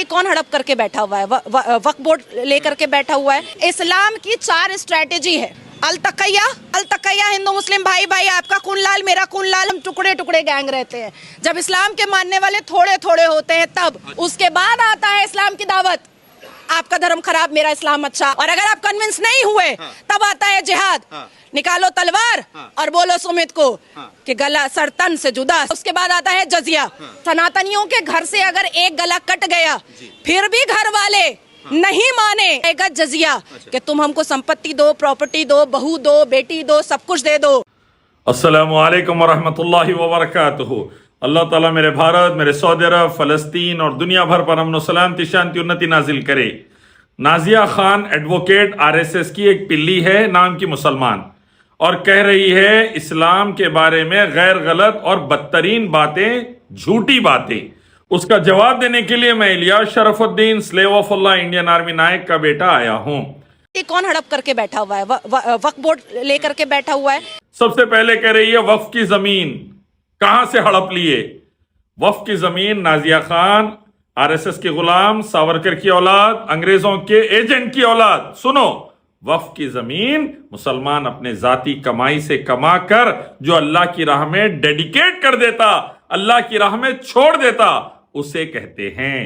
कि कौन हड़प करके बैठा हुआ है, वक्फ बोर्ड लेकर के बैठा हुआ है। इस्लाम की 4 स्ट्रैटेजी है। अल तकैया हिंदू मुस्लिम भाई भाई, आपका खून लाल मेरा खून लाल, हम टुकड़े टुकड़े गैंग रहते हैं। जब इस्लाम के मानने वाले थोड़े थोड़े होते हैं तब उसके बाद आता है इस्लाम की दावत, आपका धर्म खराब मेरा इस्लाम अच्छा। और अगर आप कन्विंस नहीं हुए तब आता है जिहाद, निकालो तलवार और बोलो सुमित को कि गला सर तन से जुदा। उसके बाद आता है जजिया। सनातनियों के घर से अगर एक गला कट गया फिर भी घर वाले नहीं माने जजिया कि तुम हमको संपत्ति दो, प्रॉपर्टी दो, बहू दो, बेटी दो, सब कुछ दे दो। अस्सलामु अलैकुम वरहमतुल्लाहि वबरकातुहू। अल्लाह ताला मेरे भारत, मेरे सऊदी अरब, फलस्तीन और दुनिया भर पर अमन सलामती शांति उन्नति नाजिल करे। नाजिया खान एडवोकेट आरएसएस की एक पिल्ली है नाम की मुसलमान, और कह रही है इस्लाम के बारे में गैर गलत और बदतरीन बातें, झूठी बातें। उसका जवाब देने के लिए मैं Ilyas Sharfuddin slave of Allah Indian army Naik का बेटा आया हूँ। कौन हड़प करके बैठा हुआ है, वक्फ बोर्ड लेकर के बैठा हुआ है। सबसे पहले कह रही है वक्फ की जमीन कहां से हड़प लिए। वक्फ की जमीन नाजिया खान आरएसएस के गुलाम, सावरकर की औलाद, अंग्रेजों के एजेंट की औलाद। सुनो, वक्फ की जमीन मुसलमान अपने जाती कमाई से कमा कर जो अल्लाह की राह में डेडिकेट कर देता, अल्लाह की राह में छोड़ देता, उसे कहते हैं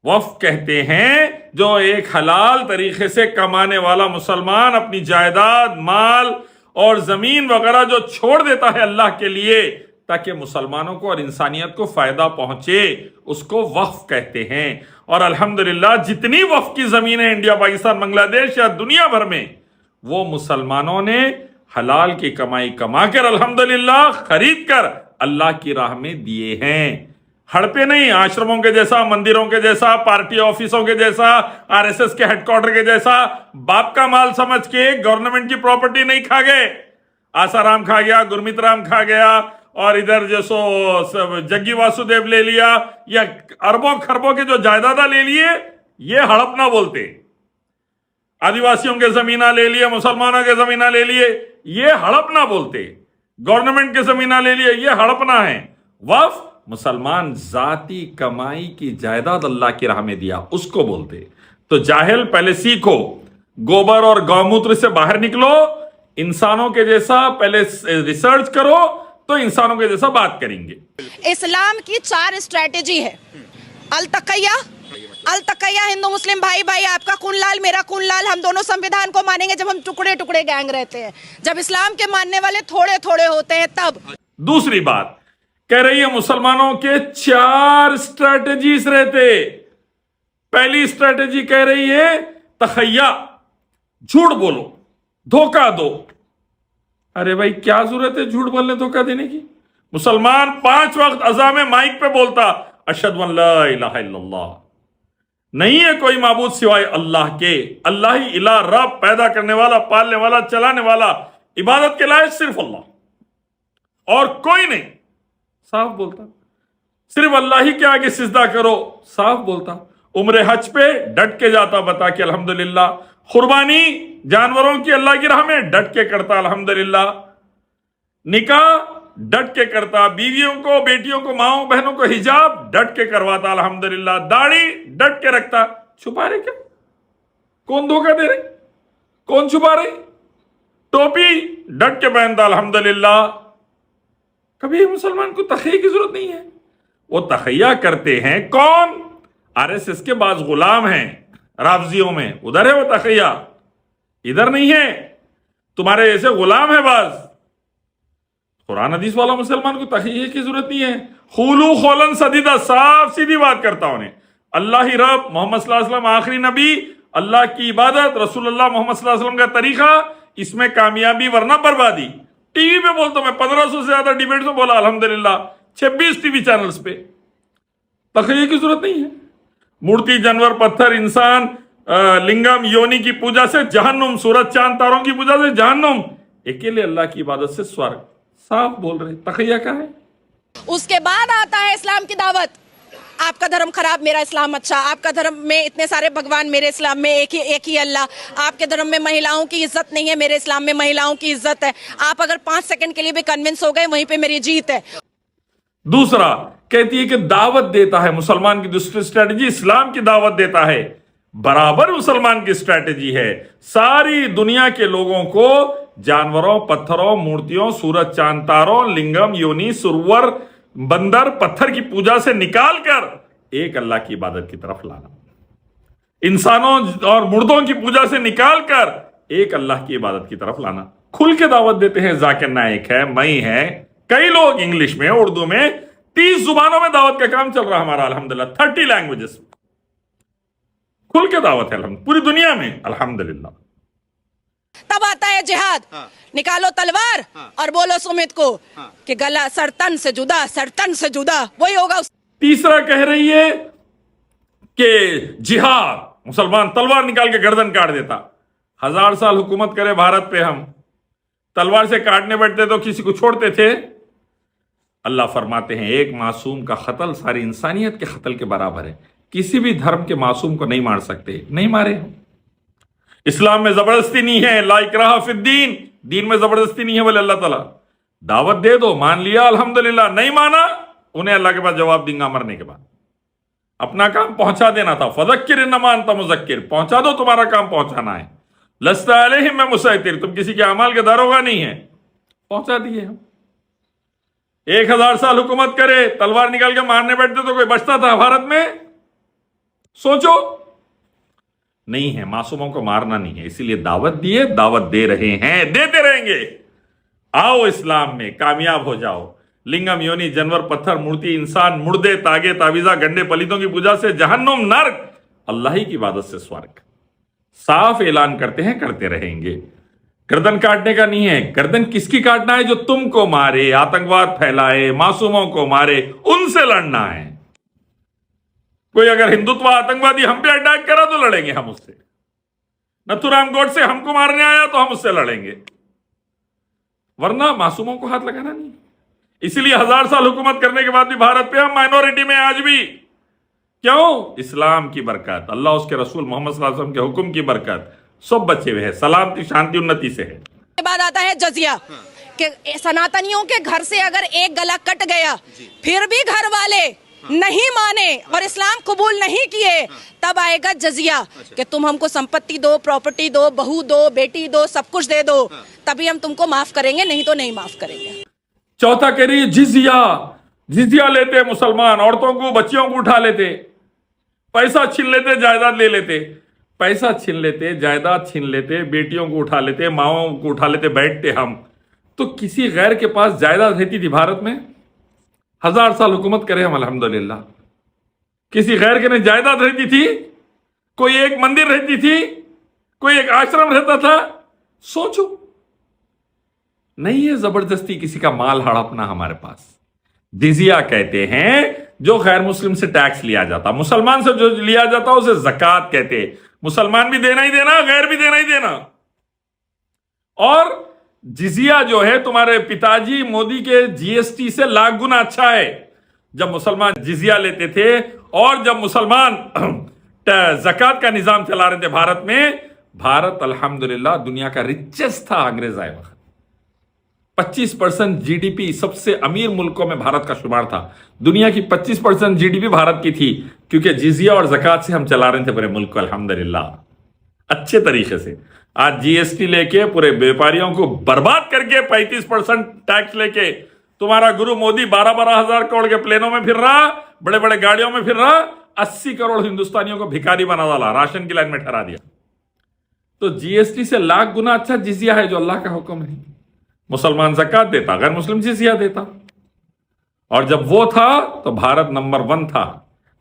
वक्फ। कहते हैं जो एक हलाल तरीके से कमाने वाला मुसलमान अपनी जायदाद, माल और जमीन वगैरह जो छोड़ देता है अल्लाह के लिए ताकि मुसलमानों को और इंसानियत को फायदा पहुंचे, उसको वक्फ कहते हैं। और अल्हम्दुलिल्लाह जितनी वक्फ की जमीन है इंडिया, पाकिस्तान, बांग्लादेश या दुनिया भर में, वो मुसलमानों ने हलाल की कमाई कमा कर अल्हम्दुलिल्लाह खरीद कर अल्लाह की राह में दिए हैं। हड़पे नहीं, आश्रमों के जैसा, मंदिरों के जैसा, पार्टी ऑफिसों के जैसा, आरएसएस के हेडक्वार्टर के जैसा बाप का माल समझ के गवर्नमेंट की प्रॉपर्टी नहीं खा गए। आसाराम खा गया, गुरमीत राम खा गया, और इधर जो सो जग्गी वासुदेव ले लिया, या अरबों खरबों के जो जायदादा ले लिए, ये हड़प ना बोलते। आदिवासियों के जमीना ले लिए, मुसलमानों के जमीना ले लिए, ये हड़प ना बोलते। गवर्नमेंट के जमीना ले लिए, ये हड़पना है। वक्फ मुसलमान जाती कमाई की जायदाद अल्लाह की राह में दिया, उसको बोलते। तो जाहिल पहले सीखो, गोबर और गौमूत्र से बाहर निकलो, इंसानों के जैसा पहले रिसर्च करो तो इंसानों के जैसा बात करेंगे। इस्लाम की 4 स्ट्रैटेजी है। अल तकैया हिंदू मुस्लिम भाई भाई, आपका खून लाल मेरा खून लाल, हम दोनों संविधान को मानेंगे। जब हम टुकड़े टुकड़े गैंग रहते हैं, जब इस्लाम के मानने वाले थोड़े थोड़े होते हैं तब। दूसरी बात कह रही है मुसलमानों के 4 स्ट्रैटेजीज रहते। पहली स्ट्रैटेजी कह रही है तखैया, झूठ बोलो, धोखा दो। अरे भाई क्या जरूरत है झूठ बोलने, धोखा देने की। मुसलमान 5 वक्त अज़ा में माइक पे बोलता अशहदु अन ला इलाहा इल्लल्लाह, नहीं है कोई माबूद सिवाय अल्लाह के, अल्लाह ही इला रब, पैदा करने वाला, पालने वाला, चलाने वाला, इबादत के लायक सिर्फ अल्लाह और कोई नहीं, साफ बोलता। सिर्फ अल्लाह ही के आगे सिजदा करो, साफ बोलता। उम्रे हज पे डट के जाता, बता के अल्हम्दुलिल्लाह। कुर्बानी जानवरों की अल्लाह की राह में डट के करता, अल्हम्दुलिल्लाह। निकाह डट के करता, बीवियों को, बेटियों को, माओ बहनों को हिजाब डट के करवाता, अल्हम्दुलिल्लाह। दाढ़ी डट के रखता। छुपा रहे क्या? कौन धोखा दे रहे, कौन छुपा रहे? टोपी डट के पहनता, अल्हम्दुलिल्लाह। कभी मुसलमान को तखैया की जरूरत नहीं है। वो तखैया करते हैं कौन? आरएसएस के बाज गुलाम हैं रावजियों में, उधर है वो तखैया, इधर नहीं है। तुम्हारे ऐसे गुलाम है बाज। कुरान हदीस वाला मुसलमान को तखैया की जरूरत नहीं है। खुलू खोलन सदीदा, साफ सीधी बात करता उन्हें। अल्लाह ही रब, मोहम्मद सल्लल्लाहु अलैहि वसल्लम आखिरी नबी, अल्लाह की इबादत, रसूलुल्लाह मोहम्मद सल्लल्लाहु अलैहि वसल्लम का तरीका, इसमें कामयाबी वरना बर्बादी। टीवी पे बोलता, मैं 1500 से ज्यादा डिबेट्स में बोला, अल्हम्दुलिल्लाह 26 टीवी चैनल्स पे। तखैया की जरूरत नहीं है। मूर्ति, जानवर, पत्थर, इंसान, लिंगम, योनि की पूजा से जहन्नुम, सूरज, चांद, तारों की पूजा से जहन्नुम, अकेले अल्लाह की इबादत से स्वर्ग। साफ बोल रहे, तखैया का है। उसके बाद आता है इस्लाम की दावत, आपका धर्म खराब मेरा इस्लाम अच्छा, आपका धर्म में इतने सारे भगवान, मेरे इस्लाम में एक ही अल्लाह, आपके धर्म में महिलाओं की इज्जत नहीं है, मेरे इस्लाम में महिलाओं की इज्जत है। आप अगर 5 सेकंड के लिए भी कन्विंस हो गए, वहीं पे मेरी जीत है। दूसरा कहती है कि दावत देता है, मुसलमान की दूसरी स्ट्रेटजी इस्लाम की दावत देता है, बराबर मुसलमान की स्ट्रेटजी है सारी दुनिया के लोगों को जानवरों, पत्थरों, मूर्तियों, सूरज, चांद, तारों, लिंगम, योनि, सुरवर, बंदर, पत्थर की पूजा से निकालकर एक अल्लाह की इबादत की तरफ लाना, इंसानों और मुर्दों की पूजा से निकालकर एक अल्लाह की इबादत की तरफ लाना। खुल के दावत देते हैं। जाकिर नाइक है, मई है, कई लोग इंग्लिश में, उर्दू में, 30 जुबानों में दावत का काम चल रहा हमारा अल्हम्दुलिल्लाह, 30 लैंग्वेजेस खुल के दावत है पूरी दुनिया में अल्हम्दुलिल्लाह। तब आता है जिहाद। निकालो तलवार और बोलो सुमित को कि गला सरतन से जुदा, सरतन से जुदा, वही होगा। तीसरा कह रही है कि जिहाद, मुसलमान तलवार निकाल के गर्दन काट देता। 1000 साल हुकूमत करे भारत पे, हम तलवार से काटने बैठते तो किसी को छोड़ते थे? अल्लाह फरमाते हैं एक मासूम का कत्ल सारी इंसानियत के कत्ल के बराबर है। किसी भी धर्म के मासूम को नहीं मार सकते, नहीं मारे हम। इस्लाम में जबरदस्ती नहीं है, ला इकराह फिद्दीन, दीन में जबरदस्ती नहीं है। बोले अल्लाह ताला दावत दे दो, मान लिया अल्हम्दुलिल्लाह, नहीं माना उन्हें अल्लाह के पास जवाब दूंगा मरने के बाद। अपना काम पहुंचा देना था। फज़क्किर इन्नमा अंत मुज़क्किर, पहुंचा दो, तुम्हारा काम पहुंचाना है। लस्ता अलैहिम में मुसैतिर, तुम किसी के अमाल के दारोगा नहीं है। पहुंचा दिए हम। 1000 साल हुकूमत करे, तलवार निकाल के मारने बैठते तो कोई बचता था भारत में? सोचो, नहीं है। मासूमों को मारना नहीं है, इसीलिए दावत दिए, दावत दे रहे हैं, देते रहेंगे। आओ इस्लाम में, कामयाब हो जाओ। लिंगम, योनि, जानवर, पत्थर, मूर्ति, इंसान, मुर्दे, तागे, तावीजा, गंडे, पलितों की पूजा से जहन्नुम, नर्क, अल्लाह ही की इबादत से स्वर्ग। साफ ऐलान करते हैं, करते रहेंगे। गर्दन काटने का नहीं है। गर्दन किसकी काटना है? जो तुमको मारे, आतंकवाद फैलाए, मासूमों को मारे, उनसे लड़ना है। कोई अगर हिंदुत्व आतंकवादी हम पे अटैक करा तो लड़ेंगे हम उससे। नथुराम गोडसे हमको मारने आया तो हम उससे लड़ेंगे, वरना मासूमों को हाथ लगाना नहीं। इसलिए 1000 साल हुकूमत करने के बाद भी भारत पे हम माइनॉरिटी में आज भी। क्यों? इस्लाम की बरकत, अल्लाह उसके रसूल मोहम्मद सल्लल्लाहु अलैहि वसल्लम के हुक्म की बरकत, सब बचे हुए हैं, सलामती, शांति, उन्नति से है। के बाद आता है जजिया कि सनातनियों के घर से अगर एक गला कट गया फिर भी घर वाले नहीं माने और इस्लाम कबूल नहीं किए, तब आएगा जजिया कि तुम हमको संपत्ति दो, प्रॉपर्टी दो, बहू दो, बेटी दो, सब कुछ दे दो, तभी हम तुमको माफ करेंगे, नहीं तो नहीं माफ करेंगे। चौथा कह रही है जिजिया। जिजिया लेते मुसलमान, औरतों को, बच्चियों को उठा लेते, पैसा छीन लेते, जायदाद ले लेते। पैसा छीन लेते, जायदाद छीन लेते, बेटियों को उठा लेते, माओं को उठा लेते, बैठते हम। तो किसी गैर के पास जायदाद रहती थी भारत में? 1000 साल हुकूमत करे हम अल्हम्दुलिल्लाह, किसी गैर के ने जायदाद रहती थी? कोई एक मंदिर रहती थी? कोई एक आश्रम रहता था? सोचो, नहीं है जबरदस्ती किसी का माल हड़पना हमारे पास। जिजिया कहते हैं जो गैर मुस्लिम से टैक्स लिया जाता, मुसलमान से जो लिया जाता उसे ज़कात कहते हैं। मुसलमान भी देना ही देना, गैर भी देना ही देना। और जिजिया जो है तुम्हारे पिताजी मोदी के जीएसटी से लाख गुना अच्छा है। जब मुसलमान जिजिया लेते थे और जब मुसलमान ज़कात का निजाम चला रहे थे भारत में, भारत अल्हम्दुलिल्लाह दुनिया का रिचेस्ट था अंग्रेज आए वक्त। 25% जीडीपी, सबसे अमीर मुल्कों में भारत का शुमार था। दुनिया की 25% जीडीपी भारत की थी, क्योंकि जिजिया और ज़कात से हम चला रहे थे पूरे मुल्क को अल्हम्दुलिल्लाह अच्छे तरीके से। आज जीएसटी लेके पूरे व्यापारियों को बर्बाद करके 35% टैक्स लेके तुम्हारा गुरु मोदी 12-12 हजार करोड़ के प्लेनों में फिर रहा, बड़े बड़े गाड़ियों में फिर रहा, 80 करोड़ हिंदुस्तानियों को भिखारी बना डाला, राशन की लाइन में ठहरा दिया। तो जीएसटी से लाख गुना अच्छा जिजिया है जो अल्लाह का हुक्म है। मुसलमान ज़कात देता, गैर मुस्लिम जिजिया देता। और जब वो था तो भारत नंबर 1 था।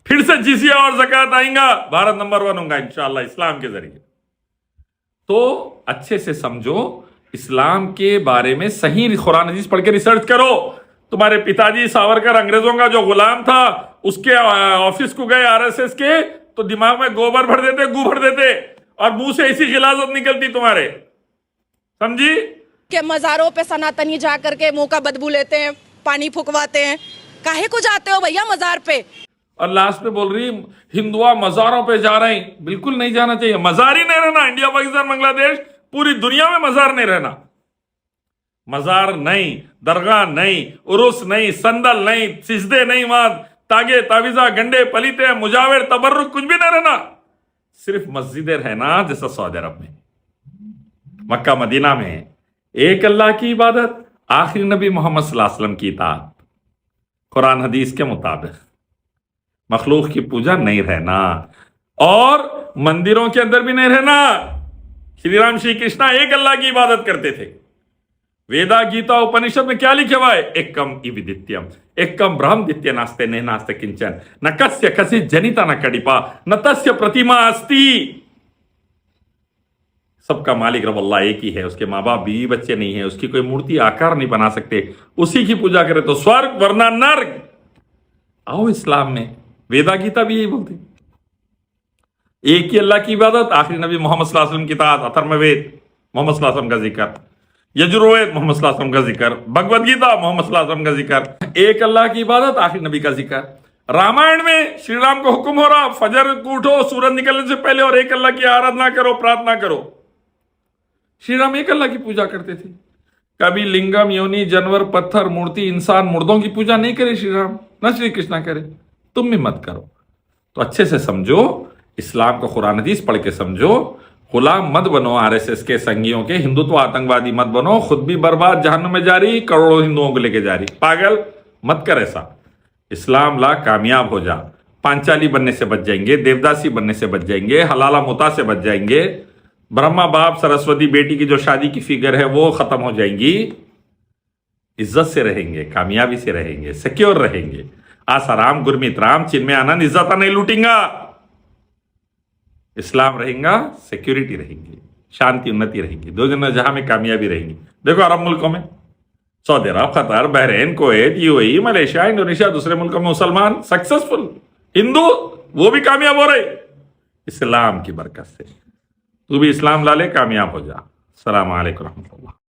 फिर से जिजिया और ज़कात आएगा, भारत नंबर 1 होगा इंशाअल्लाह इस्लाम के जरिए। तो अच्छे से समझो, इस्लाम के बारे में सही कुरान हदीस पढ़ के रिसर्च करो। तुम्हारे पिताजी सावरकर अंग्रेजों का जो गुलाम था, उसके ऑफिस को गए आरएसएस के, तो दिमाग में गोबर भर देते, गू भर देते, और मुंह से ऐसी गिलाजत निकलती तुम्हारे, समझी? के मजारों पे सनातनी जा करके मुंह का बदबू लेते हैं, पानी फुकवाते हैं। काहे को जाते हो भैया मजार पे? और लास्ट पे बोल रही हिंदुआ मजारों पे जा रहे हैं। बिल्कुल नहीं जाना चाहिए, मजार ही नहीं रहना। इंडिया, पाकिस्तान, बांग्लादेश, पूरी दुनिया में मजार नहीं रहना। मजार नहीं, दरगाह नहीं, उरुस नहीं, संदल नहीं, सिजदे नहीं, वहां तागे तावीजा गंडे पलीते मुजाविर तबर्रुक कुछ भी नहीं रहना, सिर्फ मस्जिदें रहना जैसा सऊदी अरब में, मक्का मदीना में एक अल्लाह की इबादत, आखिरी नबी मोहम्मद सल्लल्लाहु अलैहि वसल्लम की इताअत, कुरान हदीस के मुताबिक, मखलूक की पूजा नहीं रहना, और मंदिरों के अंदर भी नहीं रहना। श्री राम श्री कृष्णा एक अल्लाह की इबादत करते थे। वेदा गीता उपनिषद में क्या लिखे हुआ है? एकम इविदित्यम, एकम ब्रह्म द्वितीय नास्ते ने नास्ते किंचन, न कस्य कसी जनिता न कडिपा, न तस्य प्रतिमा अस्ति। सबका मालिक रब अल्लाह एक ही है, उसके माँ बाप बीवी बच्चे नहीं है, उसकी कोई मूर्ति आकार नहीं बना सकते, उसी की पूजा करे तो स्वर्ग वरना नर्क। आओ इस्लाम में वेदा गीता भी यही बोलते, एक ही अल्लाह की इबादत, आखिरी नबी मोहम्मद सल्लल्लाहु अलैहि वसल्लम की इताअत, अथर्ववेद मोहम्मद सल्लल्लाहु अलैहि वसल्लम का जिक्र, यजुर्वेद मोहम्मद सल्लल्लाहु अलैहि वसल्लम का जिक्र, भगवद गीता मोहम्मद सल्लल्लाहु अलैहि वसल्लम का जिक्र, एक अल्लाह की इबादत, आखिरी नबी का जिक्र। रामायण में श्री राम को हुक्म हो रहा, फजर को उठो सूरज निकलने से पहले और एक अल्लाह की आराधना करो, प्रार्थना करो। श्री राम एक अल्लाह की पूजा करते थे, कभी लिंगम योनि जानवर पत्थर मूर्ति इंसान मुर्दों की पूजा नहीं करे श्री राम, ना श्री कृष्णा करे, तुम भी मत करो। तो अच्छे से समझो इस्लाम को, कुरान हदीस पढ़ के समझो, गुलाम मत बनो आरएसएस के संगियों के, हिंदुत्व आतंकवादी मत बनो, खुद भी बर्बाद जहन्नुम में जारी, करोड़ों हिंदुओं को लेके जारी, पागल मत कर ऐसा। इस्लाम ला, कामयाब हो जा, पांचाली बनने से बच जाएंगे, देवदासी बनने से बच जाएंगे, हलाला मुता से बच जाएंगे, ब्रह्मा बाप सरस्वती बेटी की जो शादी की फिगर है वो खत्म हो जाएंगी, इज्जत से रहेंगे, कामयाबी से रहेंगे, सिक्योर रहेंगे। आसाराम गुरमीत राम चिन्मय आनंद, इज्जत नहीं लूटेंगा, इस्लाम रहेगा, सिक्योरिटी रहेंगी, शांति उन्नति रहेगी, दो जन जहां में कामयाबी रहेंगी। देखो अरब मुल्कों में Saudi Arab, Qatar, Bahrain, Kuwait, UAE, Malaysia, Indonesia, दूसरे मुल्कों में मुसलमान सक्सेसफुल, हिंदू वो भी कामयाब हो रहे इस्लाम की बरकत से। तू भी इस्लाम ला ले, कामयाब हो जा। अस्सलाम वालेकुम रहमतुल्लाह।